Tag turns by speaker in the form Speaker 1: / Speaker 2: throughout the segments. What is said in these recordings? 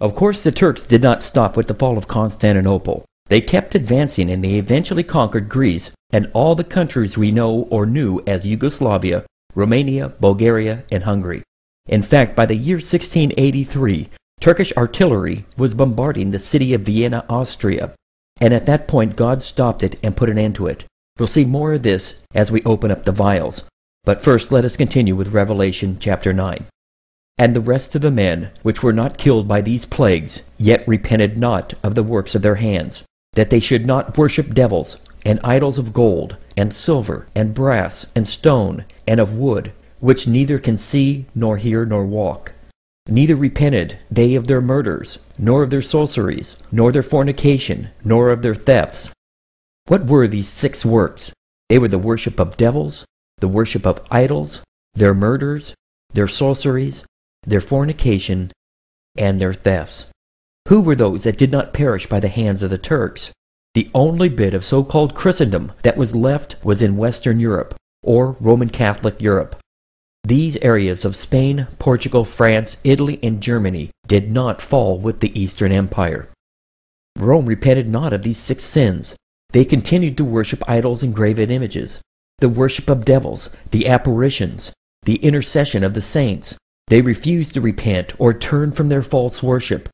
Speaker 1: Of course, the Turks did not stop with the fall of Constantinople. They kept advancing, and they eventually conquered Greece and all the countries we know or knew as Yugoslavia, Romania, Bulgaria, and Hungary. In fact, by the year 1683, Turkish artillery was bombarding the city of Vienna, Austria, and at that point God stopped it and put an end to it. We'll see more of this as we open up the vials. But first, let us continue with Revelation chapter 9. And the rest of the men which were not killed by these plagues, yet repented not of the works of their hands, that they should not worship devils, and idols of gold, and silver, and brass, and stone, and of wood, which neither can see, nor hear, nor walk. Neither repented they of their murders, nor of their sorceries, nor their fornication, nor of their thefts. What were these 6 works? They were the worship of devils, the worship of idols, their murders, their sorceries, their fornication, and their thefts. Who were those that did not perish by the hands of the Turks? The only bit of so-called Christendom that was left was in Western Europe, or Roman Catholic Europe. These areas of Spain, Portugal, France, Italy, and Germany did not fall with the Eastern Empire. Rome repented not of these 6 sins. They continued to worship idols and graven images, the worship of devils, the apparitions, the intercession of the saints. They refused to repent or turn from their false worship.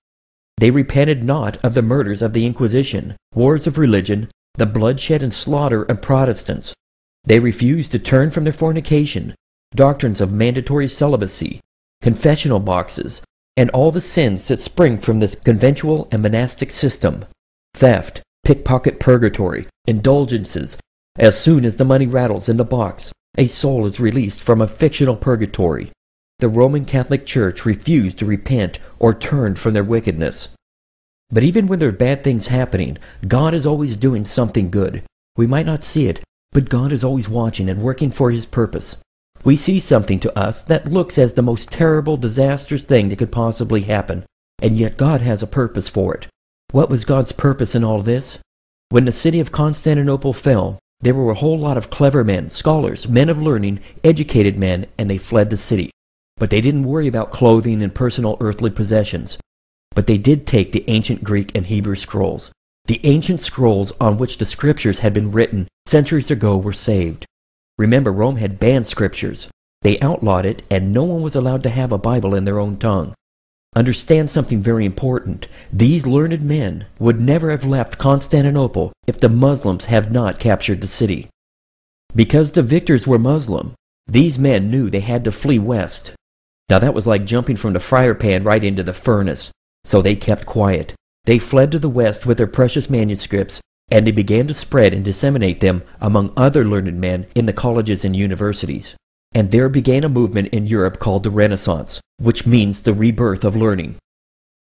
Speaker 1: They repented not of the murders of the Inquisition, wars of religion, the bloodshed and slaughter of Protestants. They refused to turn from their fornication, doctrines of mandatory celibacy, confessional boxes, and all the sins that spring from this conventual and monastic system. Theft, pickpocket purgatory, indulgences. As soon as the money rattles in the box, a soul is released from a fictional purgatory. The Roman Catholic Church refused to repent or turn from their wickedness. But even when there are bad things happening, God is always doing something good. We might not see it, but God is always watching and working for His purpose. We see something to us that looks as the most terrible, disastrous thing that could possibly happen, and yet God has a purpose for it. What was God's purpose in all this? When the city of Constantinople fell, there were a whole lot of clever men, scholars, men of learning, educated men, and they fled the city. But they didn't worry about clothing and personal earthly possessions. But they did take the ancient Greek and Hebrew scrolls. The ancient scrolls on which the scriptures had been written centuries ago were saved. Remember, Rome had banned scriptures. They outlawed it, and no one was allowed to have a Bible in their own tongue. Understand something very important. These learned men would never have left Constantinople if the Muslims had not captured the city. Because the victors were Muslim, these men knew they had to flee west. Now that was like jumping from the fryer pan right into the furnace, so they kept quiet. They fled to the west with their precious manuscripts, and they began to spread and disseminate them among other learned men in the colleges and universities. And there began a movement in Europe called the Renaissance, which means the rebirth of learning.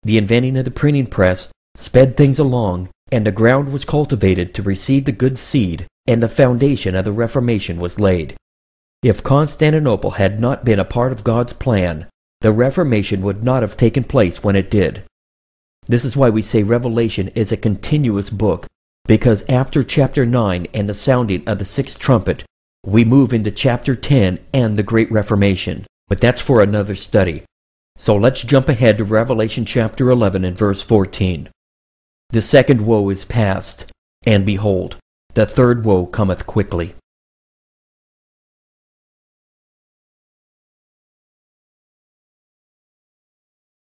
Speaker 1: The inventing of the printing press sped things along, and the ground was cultivated to receive the good seed, and the foundation of the Reformation was laid. If Constantinople had not been a part of God's plan, the Reformation would not have taken place when it did. This is why we say Revelation is a continuous book, because after chapter 9 and the sounding of the 6th trumpet, we move into chapter 10 and the Great Reformation. But that's for another study. So let's jump ahead to Revelation chapter 11 and verse 14. The second woe is past, and behold, the third woe cometh quickly.